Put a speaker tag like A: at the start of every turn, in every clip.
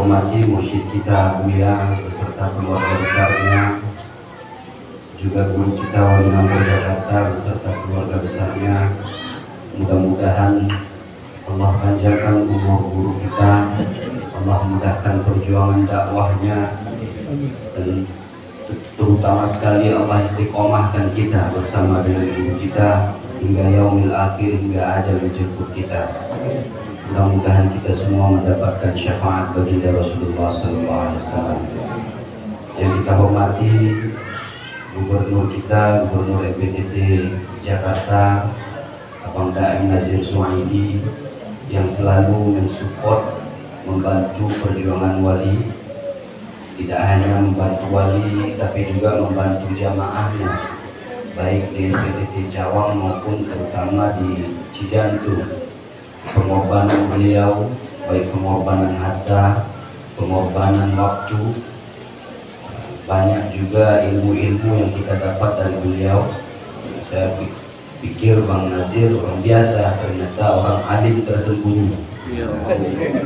A: hormati mursyid kita Buya beserta keluarga besarnya, juga guru kita Wali Nangor Jakarta beserta keluarga besarnya. Mudah-mudahan Allah panjangkan umur guru kita, Allah mudahkan perjuangan dakwahnya, dan terutama sekali Allah istiqomahkan kita bersama dengan guru kita hingga yaumil akhir, hingga ajal menjemput kita. Mudah-mudahan kita semua mendapatkan syafaat baginda Rasulullah SAW. Yang kita hormati Gubernur kita, Gubernur MPTT Jakarta, Abang Daim Nazir Suhaidi, yang selalu mensupport, membantu perjuangan wali. Tidak hanya membantu wali, tapi juga membantu jamaahnya, baik di MPTT Cawang maupun terutama di Cijantung. Pengorbanan beliau, baik pengorbanan harta, pengorbanan waktu, banyak juga ilmu-ilmu yang kita dapat dari beliau. Saya pikir Bang Nazir orang biasa, ternyata orang alim tersembunyi.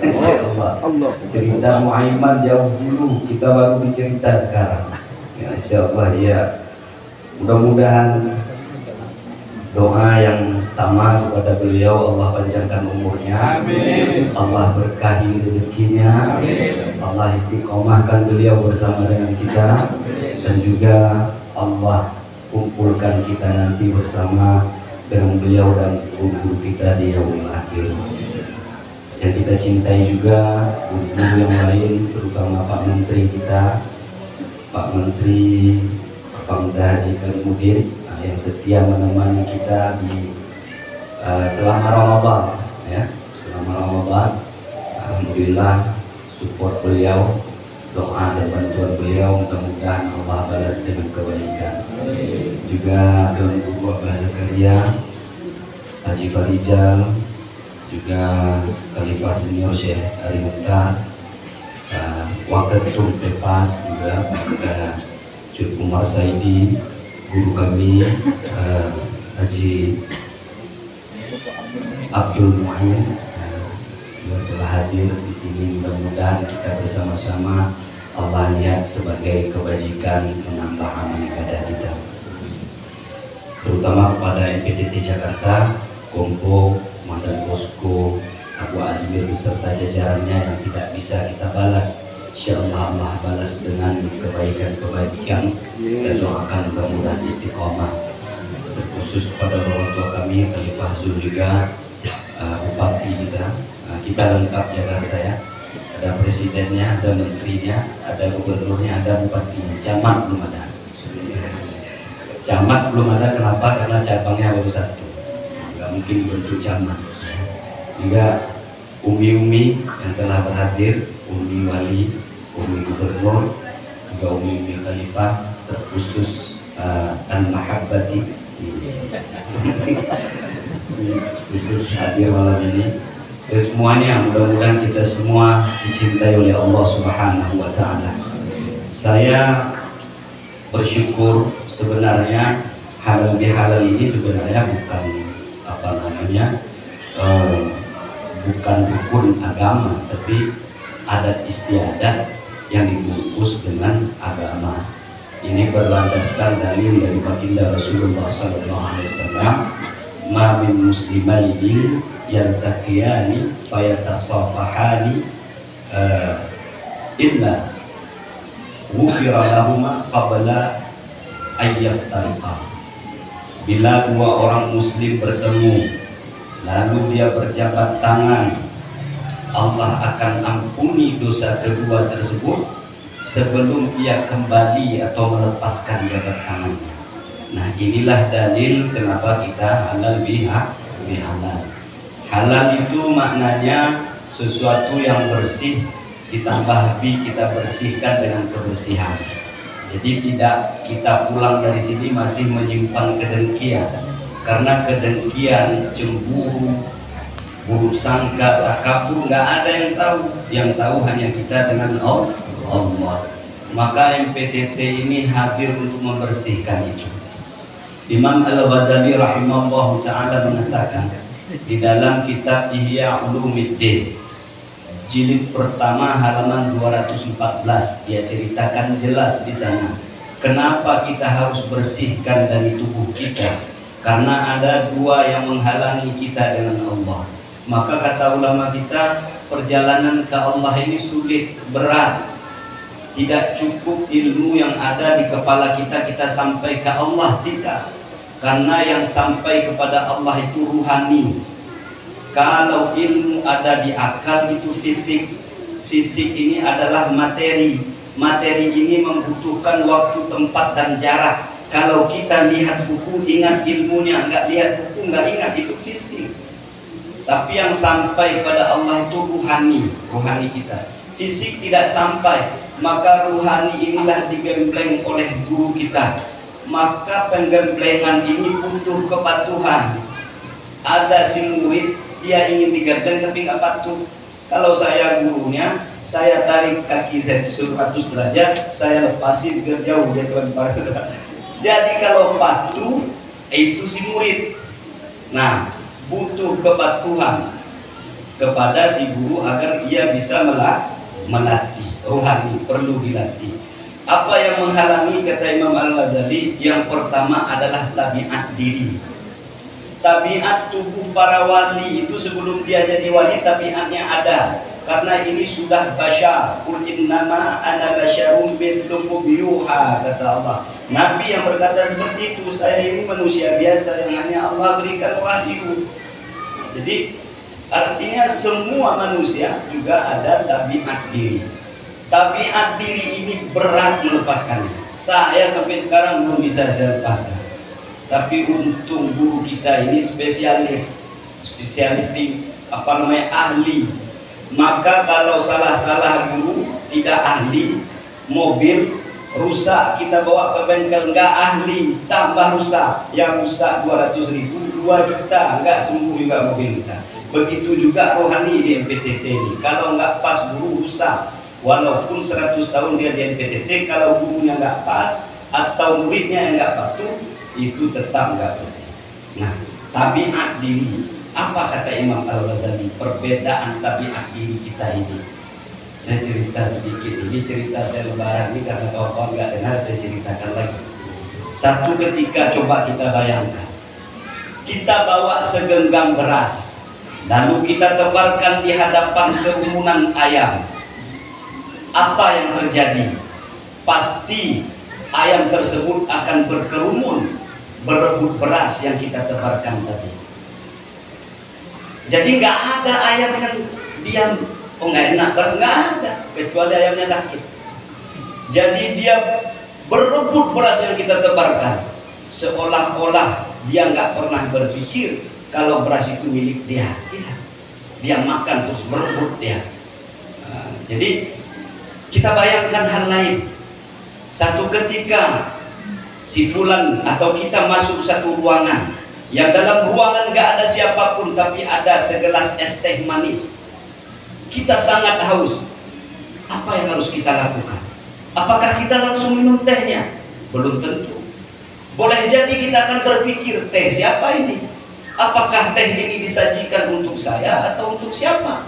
A: Insyaallah. Cerita Muhammad jauh dulu, kita baru dicerita sekarang. Ya, insyaallah ya. Mudah-mudahan doa yang sama kepada beliau, Allah panjangkan umurnya, amin. Allah berkahi rezekinya, amin. Allah istiqomahkan beliau bersama dengan kita, amin. Dan juga Allah kumpulkan kita nanti bersama dengan beliau dan guru kita di yaumil akhir. Yang kita cintai juga guru yang lain, terutama Pak Menteri kita, Pak Menteri Pemda Haji Karimuddin, yang setia menemani kita di selama Ramadan, ya, selama Ramadan. Alhamdulillah support beliau, doa dan bantuan beliau, mudah-mudahan Allah balas dengan kebaikan. Juga Tuan Guru Abah Zakaria, Haji Farijal, juga Khalifah Senior Syekh Ari Mukhtar, Wakil Ketum Tepas juga Cud Umar Saidi, guru kami Haji Abdul Mu'in telah hadir di sini. Mudah-mudahan kita bersama-sama Allah lihat sebagai kebajikan menambah amal ibadah kita. Terutama kepada MPTT Jakarta, Kompo, Mandan Posko, Abu Azmir beserta jajarannya yang tidak bisa kita balas. InsyaAllah Allah balas dengan kebaikan-kebaikan. Kita doakan mudah-mudahan istiqomah. Terkhusus kepada orang tua kami, Khalifah Zul juga, Bupati kita. Kita lengkap Jakarta ya. Ada presidennya, ada menterinya, ada gubernurnya, ada bupatinya. Camat belum ada. Camat belum ada, kenapa? Karena cabangnya baru satu. Nggak mungkin bentuk camat. Juga umi-umi yang telah berhadir, umi wali, umi gubernur, juga umi khalifah, terkhusus Al-Mahabbati khusus hadir malam ini. Semuanya mudah-mudahan kita semua dicintai oleh Allah Subhanahu wa Ta'ala. Saya bersyukur, sebenarnya halal bihalal ini sebenarnya bukan apa namanya, bukan rukun agama, tapi adat istiadat yang dibungkus dengan agama. Ini berlandaskan dalil dari baginda Rasulullah SAW, ma min muslimaini yaltaqiyani fayatasafahani illa ghufira lahuma qabla ayyaftariqa. Bila dua orang muslim bertemu lalu dia berjabat tangan, Allah akan ampuni dosa kedua tersebut sebelum ia kembali atau melepaskan jabat tangannya. Nah, inilah dalil kenapa kita halal bihalal. Halal itu maknanya sesuatu yang bersih ditambah bi, kita bersihkan dengan kebersihan. Jadi tidak kita pulang dari sini masih menyimpan kedengkian, karena kedengkian, cemburu, buruk sangka, takabur, nggak ada yang tahu. Yang tahu hanya kita dengan Allah. Maka MPTT ini hadir untuk membersihkan itu. Imam Al-Ghazali rahimahullah ta'ala mengatakan di dalam kitab Ihya Ulumuddin, jilid pertama halaman 214. Dia ceritakan jelas di sana kenapa kita harus bersihkan dari tubuh kita, karena ada dua yang menghalangi kita dengan Allah. Maka kata ulama kita, perjalanan ke Allah ini sulit, berat. Tidak cukup ilmu yang ada di kepala kita sampai ke Allah, tidak. Karena yang sampai kepada Allah itu ruhani. Kalau ilmu ada di akal itu fisik. Fisik ini adalah materi. Materi ini membutuhkan waktu, tempat, dan jarak. Kalau kita lihat buku ingat ilmunya, nggak lihat buku nggak ingat, itu fisik. Tapi yang sampai pada Allah itu ruhani, ruhani kita. Fisik tidak sampai, maka ruhani inilah digembleng oleh guru kita. Maka penggemblengan ini butuh kepatuhan. Ada si murid, dia ingin digembleng tapi nggak patuh. Kalau saya gurunya, saya tarik kaki saya 100 derajat, saya lepasin biar jauh dia kelempar. Jadi kalau patuh, itu si murid. Nah, butuh kepatuhan kepada si guru agar ia bisa melatih. Rohani perlu dilatih. Apa yang menghalangi, kata Imam Al-Ghazali, yang pertama adalah tabiat diri. Tabiat tubuh para wali itu sebelum dia jadi wali tabiatnya ada. Karena ini sudah basyar. Qul innama ana basyarum mithlukum yuha, kata Allah. Nabi yang berkata seperti itu, saya ini manusia biasa yang hanya Allah berikan wahyu. Jadi artinya semua manusia juga ada tabiat diri. Tabiat diri ini berat melepaskannya. Saya sampai sekarang belum bisa saya lepaskan. Tapi untung guru kita ini spesialis di ahli. Maka kalau salah guru, tidak ahli, mobil rusak kita bawa ke bengkel, nggak ahli, tambah rusak. Yang rusak 200.000, 2 juta, nggak sembuh juga mobil kita. Begitu juga rohani di MPTT ini. Kalau nggak pas guru rusak. Walaupun 100 tahun dia di MPTT, kalau gurunya nggak pas atau muridnya yang nggak patuh, itu tetap nggak bersih. Nah, tabiat diri. Apa kata Imam Al-Ghazali? Perbedaan tabiat diri kita ini. Saya cerita sedikit. Ini cerita saya lebaran ini karena kawan-kawan nggak dengar, saya ceritakan lagi. Satu ketika coba kita bayangkan, kita bawa segenggam beras, lalu kita tebarkan di hadapan kerumunan ayam. Apa yang terjadi? Pasti ayam tersebut akan berkerumun, berebut beras yang kita tebarkan tadi. Jadi nggak ada ayam yang diam, oh nggak enak beras, nggak ada, kecuali ayamnya sakit. Jadi dia berebut beras yang kita tebarkan, seolah-olah dia nggak pernah berpikir kalau beras itu milik dia. Tidak, dia makan terus berebut dia. Nah, jadi kita bayangkan hal lain. Satu ketika si fulan atau kita masuk satu ruangan, yang dalam ruangan gak ada siapapun, tapi ada segelas es teh manis. Kita sangat haus. Apa yang harus kita lakukan? Apakah kita langsung minum tehnya? Belum tentu. Boleh jadi kita akan berpikir, teh siapa ini? Apakah teh ini disajikan untuk saya atau untuk siapa?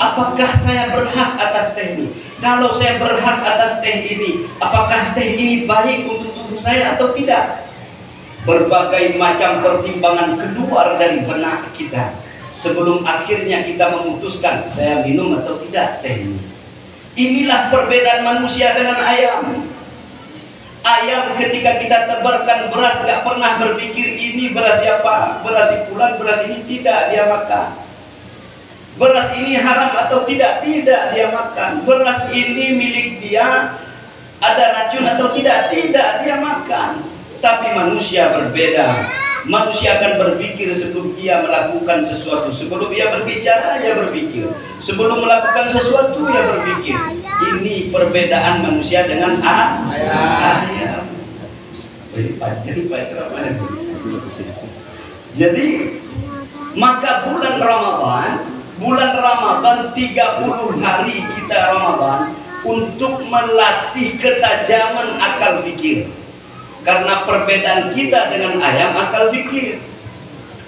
A: Apakah saya berhak atas teh ini? Kalau saya berhak atas teh ini, apakah teh ini baik untuk tubuh saya atau tidak? Berbagai macam pertimbangan keluar dari benak kita sebelum akhirnya kita memutuskan saya minum atau tidak teh ini. Inilah perbedaan manusia dengan ayam. Ayam ketika kita tebarkan beras gak pernah berpikir ini beras siapa, beras si fulan, beras ini, tidak dia makan. Beras ini haram atau tidak, tidak dia makan. Beras ini milik dia, ada racun atau tidak, tidak dia makan. Tapi manusia berbeda. Manusia akan berpikir sebelum dia melakukan sesuatu. Sebelum dia berbicara, dia berpikir. Sebelum melakukan sesuatu, dia berpikir. Ini perbedaan manusia dengan ayam. Jadi, maka bulan Ramadan 30 hari kita Ramadan untuk melatih ketajaman akal fikir. Karena perbedaan kita dengan ayam akal fikir.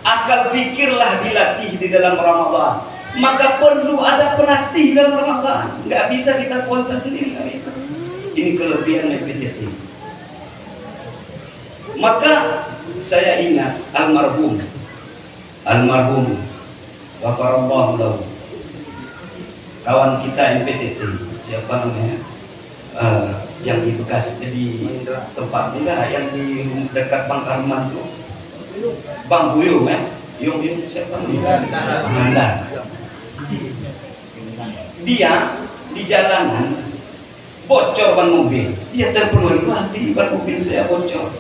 A: Akal fikirlah dilatih di dalam Ramadan. Maka perlu ada pelatih dalam Ramadan. Nggak bisa kita puasa sendiri, nggak bisa. Ini kelebihan PTT. Maka saya ingat almarhum ghafarallahu lahu, kawan kita MPTT, siapa namanya, yang di Bekas, di tempat enggak, yang di dekat Bang Karman tuh, Bang Buyung ya, Yung siapa namanya? Dia di jalanan bocor ban mobil, dia telepon wali, ban mobil saya bocor.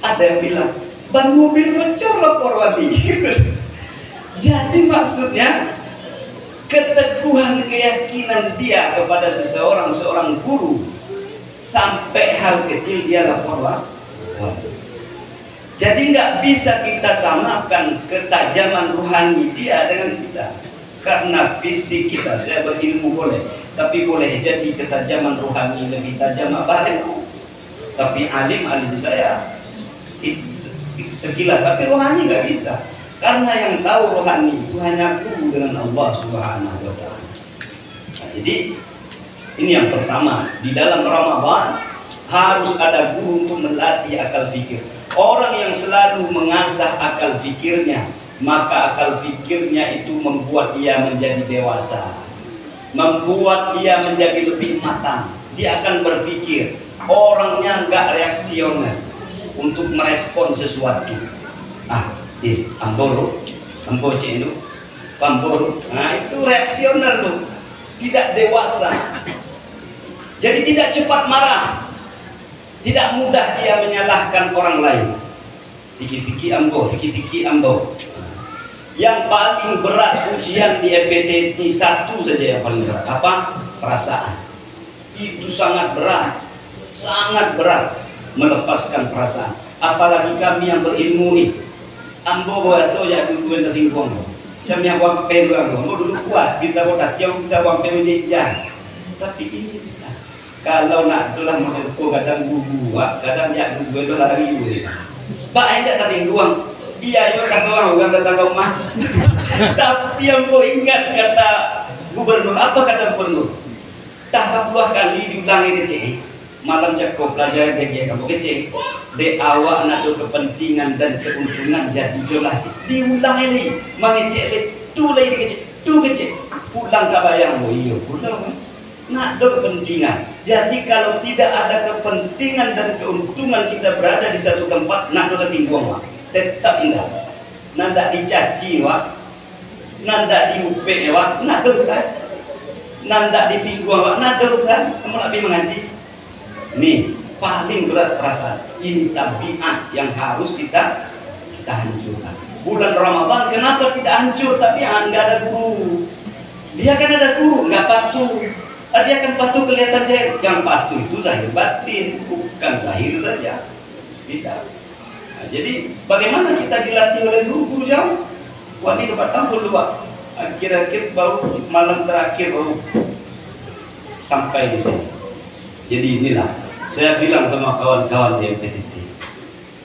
A: Ada yang bilang, ban mobil bocor lapor wali. Jadi maksudnya keteguhan keyakinan dia kepada seorang guru sampai hal kecil dia lapor wali. Jadi nggak bisa kita samakan ketajaman rohani dia dengan kita. Karena fisik kita, saya berilmu boleh, tapi boleh jadi ketajaman rohani lebih tajam apa? Tapi alim saya sekilas, tapi rohani nggak bisa. Karena yang tahu rohani itu hanya guru dengan Allah Subhanahu wa Ta'ala. Nah, jadi ini yang pertama, di dalam Ramadan harus ada guru untuk melatih akal fikir. Orang yang selalu mengasah akal fikirnya, maka akal fikirnya itu membuat dia menjadi dewasa, membuat dia menjadi lebih matang. Dia akan berpikir, orangnya nggak reaksioner untuk merespon sesuatu. Di Amboro, itu, nah itu reaksioner loh, tidak dewasa. Jadi tidak cepat marah, tidak mudah dia menyalahkan orang lain. Fikih Ambo. Yang paling berat ujian di MPT ini satu saja yang paling berat. Apa? Perasaan. Itu sangat berat melepaskan perasaan. Apalagi kami yang berilmu nih. Ambo bawa tu ya dulu yang tertinggung. Macam yang wampe dulu kuat. Kita botak yang kita wampe menjejar. Tapi ini tidak. Kalau nak telah menelpon kadang bubuak, kadang ya bubuak itu lari dulu. Pak tidak tertinggung. Iya, kata orang datang ke rumah. Tapi yang kau ingat kata gubernur, apa kata gubernur? Tak 10 kali diulangi kecil. Malam cakap pelajaran dia kamu kecil. De awak nak do kepentingan dan keuntungan jadi jolah. Diulang lagi, mengecek le tu lagi kecil. Pulang ke bayang iyo pulang. Nak do kepentingan. Jadi kalau tidak ada kepentingan dan keuntungan kita berada di satu tempat, nak do tertinggung tetap indah. Nanda dicaci wak, nanda diupe wak, nak dosa. Nanda ditinggung wak, nak dosa. Kamu lebih mengaji. Nih paling berat perasaan. Ini tabiat yang harus kita hancurkan. Bulan Ramadan kenapa tidak hancur? Tapi nggak ada guru. Dia kan ada guru, nggak patuh. Dia akan patuh kelihatan dia. Yang patuh itu zahir batin, bukan zahir saja. Tidak. Nah, jadi bagaimana kita dilatih oleh guru jauh? Wali dapat tampil dua. Akhir-akhir baru malam terakhir baru sampai di sini. Jadi inilah saya bilang sama kawan-kawan di MPTT.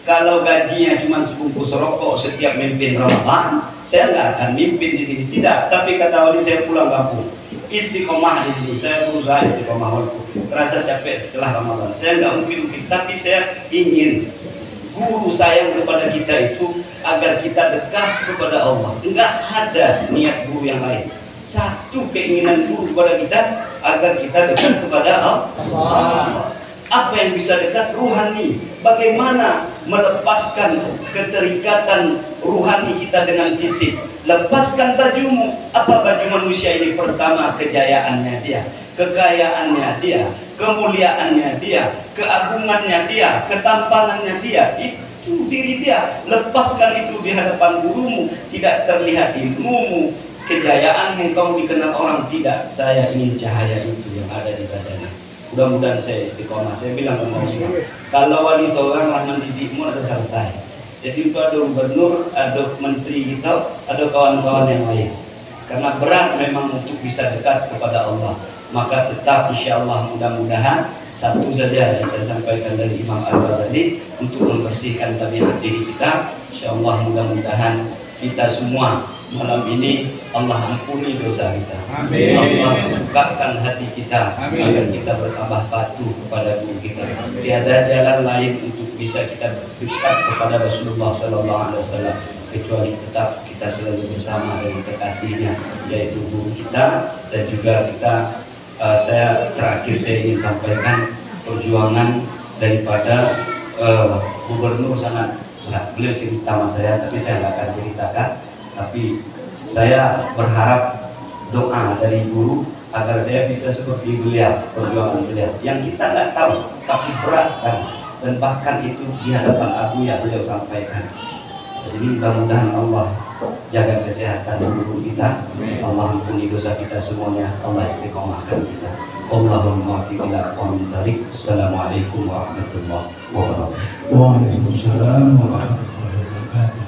A: Kalau gajinya cuma sebungkus rokok setiap mimpin Ramadan, saya nggak akan mimpin di sini. Tidak. Tapi kata wali saya pulang kampung. Istiqomah di sini. Saya berusaha istiqomah walaupun terasa capek setelah Ramadan. Saya nggak mungkin, tapi saya ingin guru sayang kepada kita itu agar kita dekat kepada Allah. Enggak ada niat guru yang lain. Satu keinginan guru kepada kita agar kita dekat kepada Allah. Apa yang bisa dekat? Ruhani. Bagaimana melepaskan keterikatan ruhani kita dengan fisik? Lepaskan bajumu. Apa baju manusia ini? Pertama, kejayaannya dia, kekayaannya dia, kemuliaannya dia, keagungannya dia, ketampanannya dia. Itu diri dia. Lepaskan itu di hadapan gurumu. Tidak terlihat ilmumu, kejayaanmu, kamu dikenal orang. Tidak. Saya ingin cahaya itu yang ada di badannya. Mudah-mudahan saya istiqomah. Saya bilang ke Allah semua, kalau wali orang lah mendidikmu ada selesai. Jadi itu ada gubernur, ada menteri kita, ada kawan-kawan yang lain. Karena berat memang untuk bisa dekat kepada Allah. Maka tetap insya Allah mudah-mudahan satu saja yang saya sampaikan dari Imam Al-Ghazali untuk membersihkan tabiat diri kita. Insya Allah mudah-mudahan kita semua malam ini Allah ampuni dosa kita.
B: Amin.
A: Allah bukakan hati kita.
B: Amin.
A: Agar kita bertambah patuh kepada guru kita. Tiada jalan lain untuk bisa kita dekat kepada Rasulullah SAW kecuali tetap kita selalu bersama dengan kekasihnya, yaitu guru kita. Dan juga kita saya ingin sampaikan perjuangan daripada gubernur sangat berat. Beliau cerita sama saya, tapi saya nggak akan ceritakan. Tapi saya berharap doa dari guru agar saya bisa seperti beliau, perjuangan beliau yang kita nggak tahu tapi berat sekali, dan bahkan itu di hadapan Abu yang beliau sampaikan. Jadi mudah-mudahan Allah jaga kesehatan guru kita, Allah ampuni dosa kita semuanya, Allah istiqomahkan kita. Allahumma fi ila qawmin tarik. Assalamualaikum warahmatullahi wabarakatuh.
B: Waalaikumsalam warahmatullahi wabarakatuh.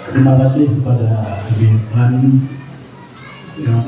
B: Terima kasih kepada Habib Ikhwan yang